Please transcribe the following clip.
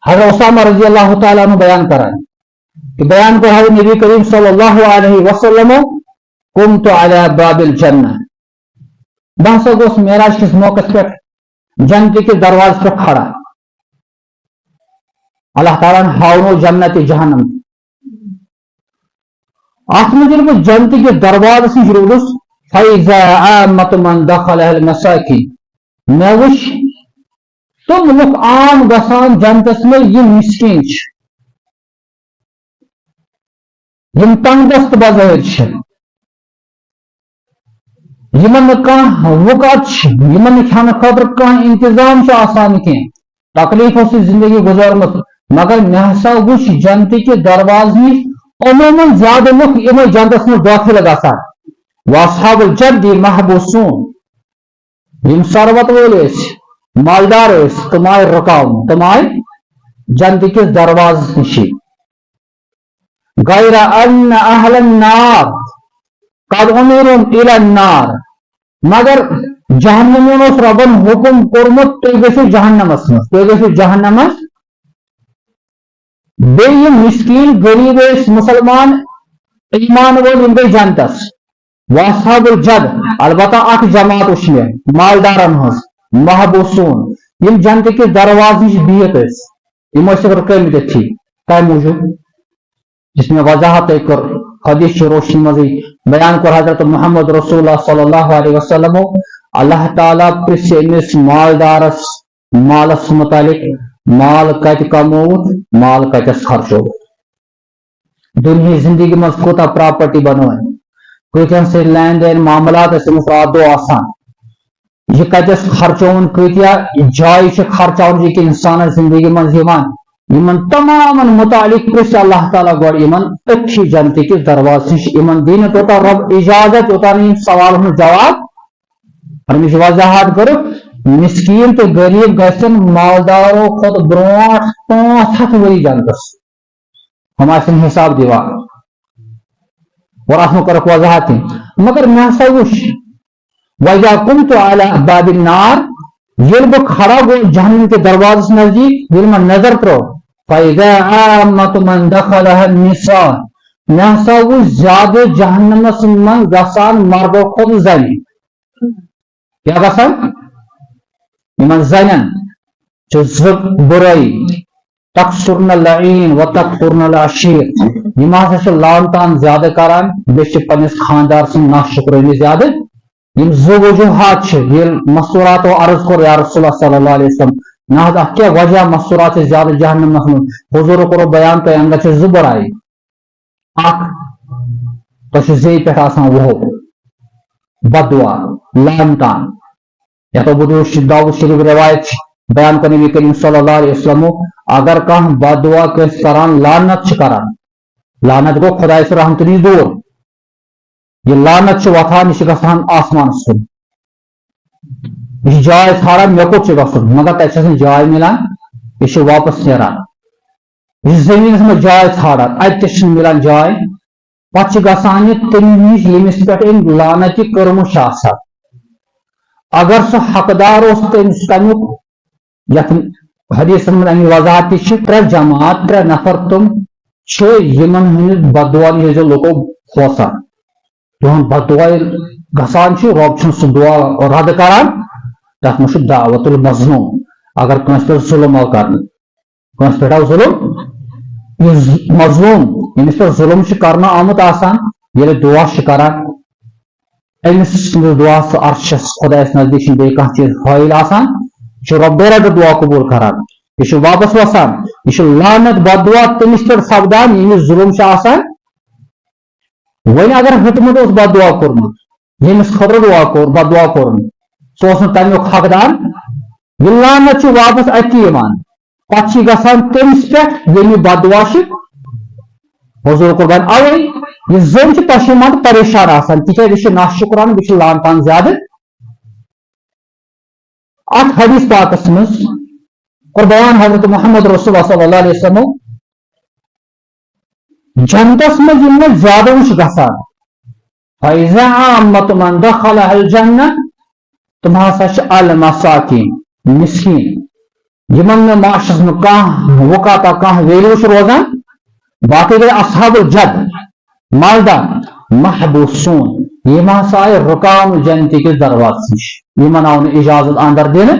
حضرت اسامہ رضی اللہ تعالیٰ عنہ بیان کران کہ بیان کو حضرت نبی کریم صلی اللہ علیہ وسلم قمت علی باب الجنہ بہ سا گوس معراج کس موقع پہ جنت کے دروازے پہ کھڑا اللہ تعالیٰ نے ہاؤنو جنت جہنم ات مجھے جنت کے دروازے سے روس فیضا عامت من دخل المساکین میں وچ تم لوگ عام گسان جنتس میں یہ مسکین یم تنگ دست بظاہر یمن وقت یمن کھانا خاطر کھانا انتظام آسان کی تکلیفوں سے زندگی گزارمت مگر مے ہسا وچ جنت کے دروازے عموماً زیادہ لوگ ام جنتس میں داخل گژھان واصحاب الجد محبوسون یم ثروت ول مالدار تمائے رکاؤ تمائے جنت کے دروازے نش غیر ان اہل النار قد امروا الى النار مگر جہنم اس ربن حکم کورمت تھی گژھو جہنمس مز تھی گژھو جہنمس بیٚیہِ مسکین غریب مسلمان ایمان وول یم گئی جنتس واصحاب الجد البتہ اخ جماعت وچ مالدارن ہز محبوسون یم جنت کے دروازے نش بہت یم رکمت تھی تمہ موجود جس میں وضاحت کر حدیث کی روشنی مز بیان کر حضرت محمد رسول اللہ صلی اللہ علیہ وسلم اللہ تعالیٰ پرس امس مالدارس مالس متعلق مال کت کموت مال کتس خرچو دنیا زندگی مز کوتا پراپرٹی بنو کتن سے لین دین معاملات امس رات دو آسان یہ کتس خرچون کتیا جائے خرچاؤن یہ کہ انسان زندگی مز یمن تمام متعلق پرس اللہ تعالیٰ گوڑ یمن اچھی جنت کے دروازے یمن دین توتا رب اجازت ہوتا نہیں سوال ہم جواب اور مجھے وضاحت کرو مسکین تو غریب گھن مالداروں خود برونٹ 5 وری جنتس ہم آسن حساب دیوا اور اتھ کرک وضاحت مگر مے ہسا وچ وجہ کمت علی باب النار یل بہ کھڑا گو جہنم کے دروازے نزدیک یل میں نظر ترو فاذا عامت من دخلها النساء مے ہسا وچ زیادہ جہنمس من گسان مردو خود زن کیا گسان یمن زنن برائی تکسرن اللعین و تکفرن العشیر یم ہسا لان تان زیادہ کران بیچ پنس خاندار سن ناشکرانی زیادہ یم زو وجوہات یل مستورات و عرض کر یا رسول اللہ صلی اللہ علیہ وسلم نہ کیا وجہ مستورات سے زیادہ جہنم مخلوق حضور کرو بیان تو انگا چھ زبر آئی اک تو زی پہ آسان وہ بدعا لانتان یا تو بدوش داؤد شریف روایت بیان کرنے نبی کریم صلی اللہ علیہ وسلم اگر کہاں بدعا کس کران لعنت کران لعنت کو خدا سے رحمت نہیں دور یہ لعنت وتھان یہ گھان آسمان سن یہ جائے ژھانڈان مے کوت گھن مگر تتہ جائے ملان یہ واپس نیران یہ زمین میں جائے ژھانڈان اتہ ملان جائے پتہ گھان یہ تمہ نش یمس پہ لعنت کرمت اگر سہ حقدار تمس تمیک یت حدیث من وضاحت ترے جماعت 3 نفر تم یمن ہند بدعا یہ لوگوں کھوسان تہن بدعا گھان رب سہ دعا رد کران تک میں دعوت المظلوم اگر کنس پہ ظلم آو کر کنس پہ ظلم یہ مظلوم یمس پہ ظلم کرنا آمت آسان یل دعا کران امس دعا سہ عرشس خدایس نزدیک بیٚیہِ کانٛہہ چیز حائل آسان رب رد دعا قبول کران یہ واپس وسان یہ لعنت بدعا تمس پہ سپدان یمس ظلم آسان ون اگر ہٹمت اس بدعا کورمت یمس خطر دعا کور بدعا کورمت سہ تمیک حقدار یہ لعنت واپس اتی پتہ گژھان تمس پہ یم بدعا حضور قربان اوے یہ زن پشیمان پریشان آسان تکیاز یہ ناشکران یہ لانتان زیادہ ات حدیث پاکس مز قربان حضرت محمد رسول اللہ صلی اللہ علیہ وسلم جنتس مز یم زیادہ وچ گژھان فاذا عامت من دخل الجنہ تم ہسا المساکین مسکین یمن میں معاشرس میں کانٛہہ وقاتا کانٛہہ ویلیو روزان باقی گئی اصحاب الجد مالدار محبوسون یہ ہسا آئے رکاون جنتی کس درواز نش یمن آو نہٕ اجازت اندر دن